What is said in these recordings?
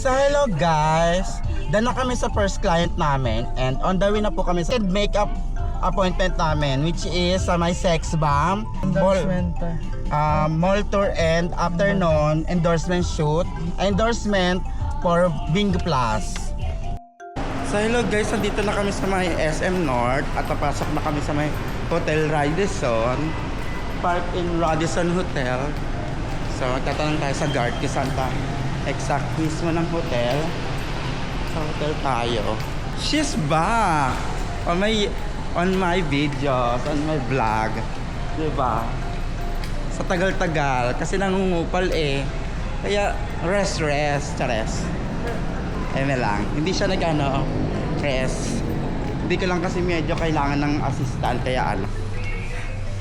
So hello guys, dahil na kami sa first client namin and on the way na po kami sa makeup appointment namin, which is sa my sex bomb mall tour and afternoon endorsement shoot, endorsement for Bing Plus. So hello guys, nandito na kami sa may SM North at napasok na kami sa may Hotel Radisson, park in Radisson Hotel. So tatanong tayo sa guard kung saan ta exact mismo ng hotel. Sa hotel tayo. She's back on my videos, on my vlog, diba? Sa tagal-tagal kasi nangungupal eh, kaya rest chares. Eme lang, hindi siya nag-ano, rest. Hindi ko lang kasi medyo kailangan ng assistant, kaya ano.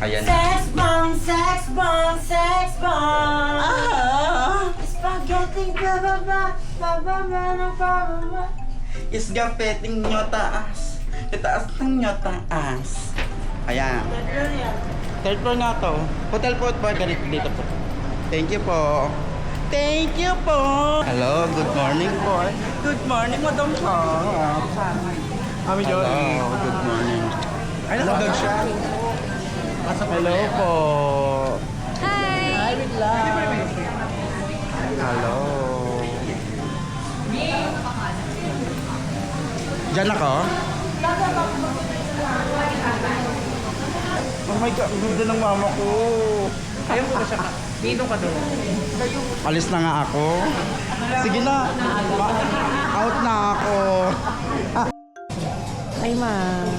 Ayan. Sex bomb, sex bomb, sex bomb. Spaghetti, bababa, bababa, bababa. Isgapeting nyo taas. Itaas ng nyo taas. Ayan. Third floor na to. Hotel po ba dito po? Thank you po. Thank you po. Hello, good morning po. Good morning, Madam Pop. Hello, good morning. Ay, nakagag siya. Hello po. Hi. Hello. Diyan ako? Oh my God, ganda ng mama ko. Ayaw ko ba siya? Dito ka doon. Alis na nga ako. Sige na. Out na ako. Hi, ma'am.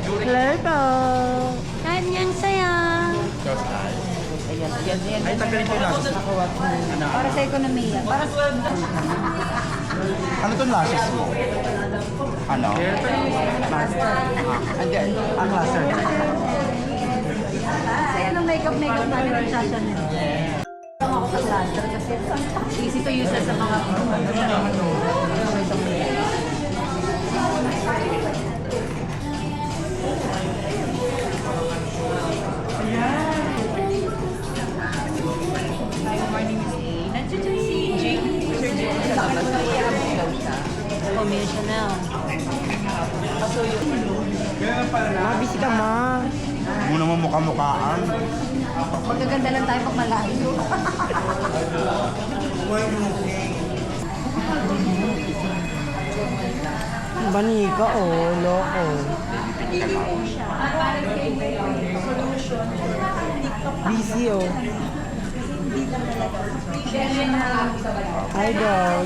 Hello po. Kanyang sayang. Ay, tagalin ko yung lashes. Para sa ekonomiya. Para sa... Ano itong lashes mo? Ano? Hindi, ang laser. Kasi anong makeup namin ang sasya niyo? Ako sa laser kasi easy to use sa mga... Chanel. Busy ka, ma. Muna mo mukha-mukhaan. Magaganda lang tayo pag malayo. Banika, oh. Loko. Busy, oh. Hi, dog.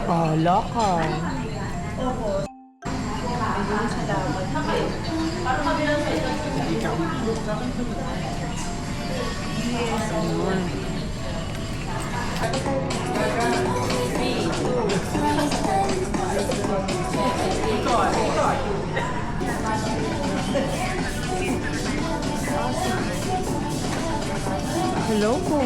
Oh, loko. Hello po.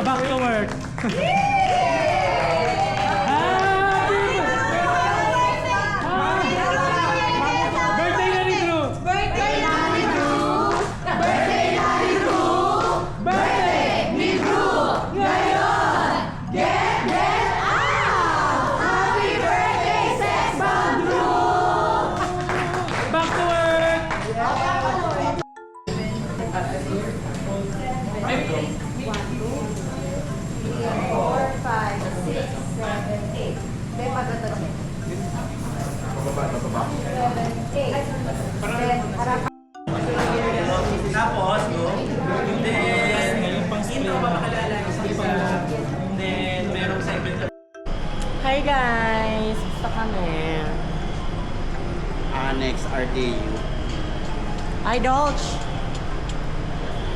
Back to work. Birthday na ni Drew! Birthday na ni Drew! Birthday na ni Drew! Birthday ni Drew! Ngayon! Get out! Happy birthday, Sex Bomb Drew! Back to work! Ay, kami. Next, RDU. Idolch!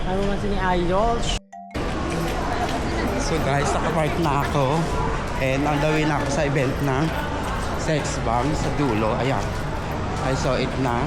Ano man si ni Idolch? So guys, nakapark na ako. And on the way na ako sa event ng Sex Bomb sa dulo. Ayan. I saw it na.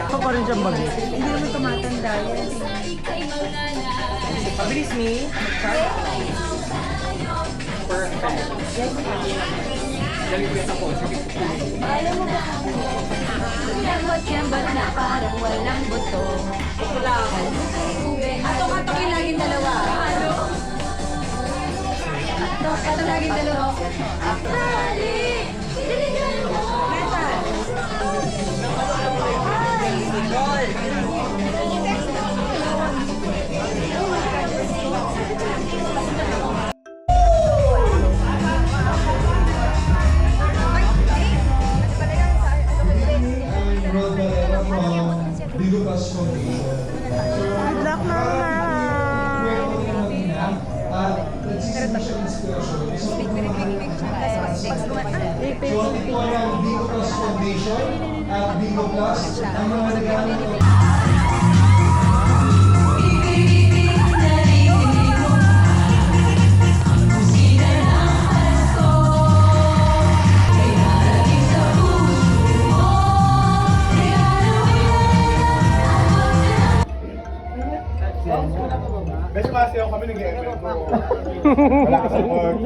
Ako pa rin siyang bagay. Hindi naman tumatanda yan. Pabilis ni. Alam mo ba kung lamot yan ba't na parang walang buto? Ato yung laging dalawa. Ato laging dalawa. Dali! Diligan mo! Bigo Plus Foundation. Good luck, Mama! So, ito ang Bigo Plus Foundation at Bigo Plus ang mga regalo. Medyo masayaw kami nag-e-event ko. Wala ka support.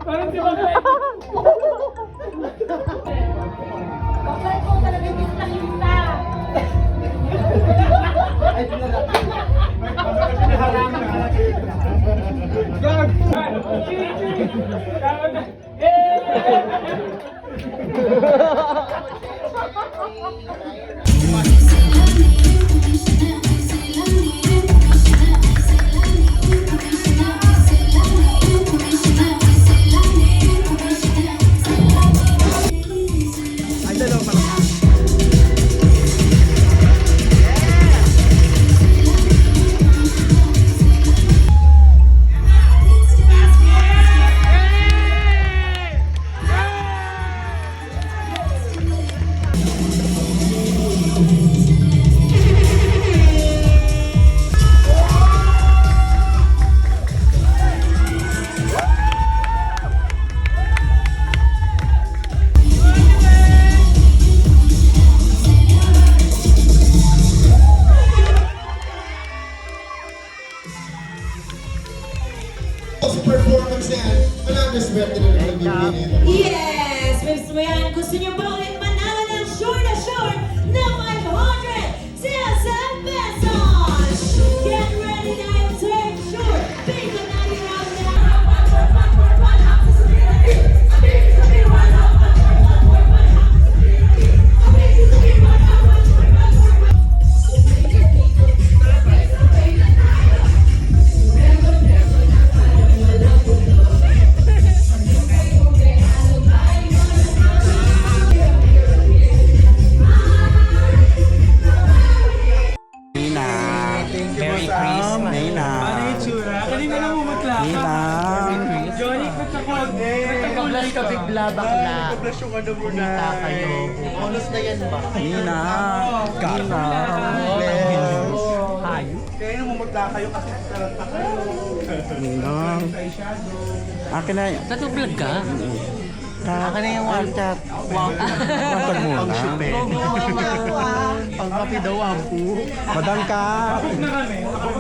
Parang si Bagay. Bakit ko talaga kita-kita? bakla. Flash yung ano mo na. Kumita kayo. Bonus na yan ba? Nina. Nina. Bless. Hi. Kaya nung mamagla kayo kasi karanta kayo. Ninang. Akin na yun. Natublag ka? Akin na yung one chat. Wow. Matag muna. Ang kape daw, ampu. Madam Kat.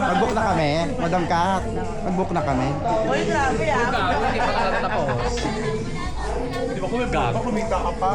Mag-book na kami. Madam Kat. Mag-book na kami. Di ba kumita ka pa?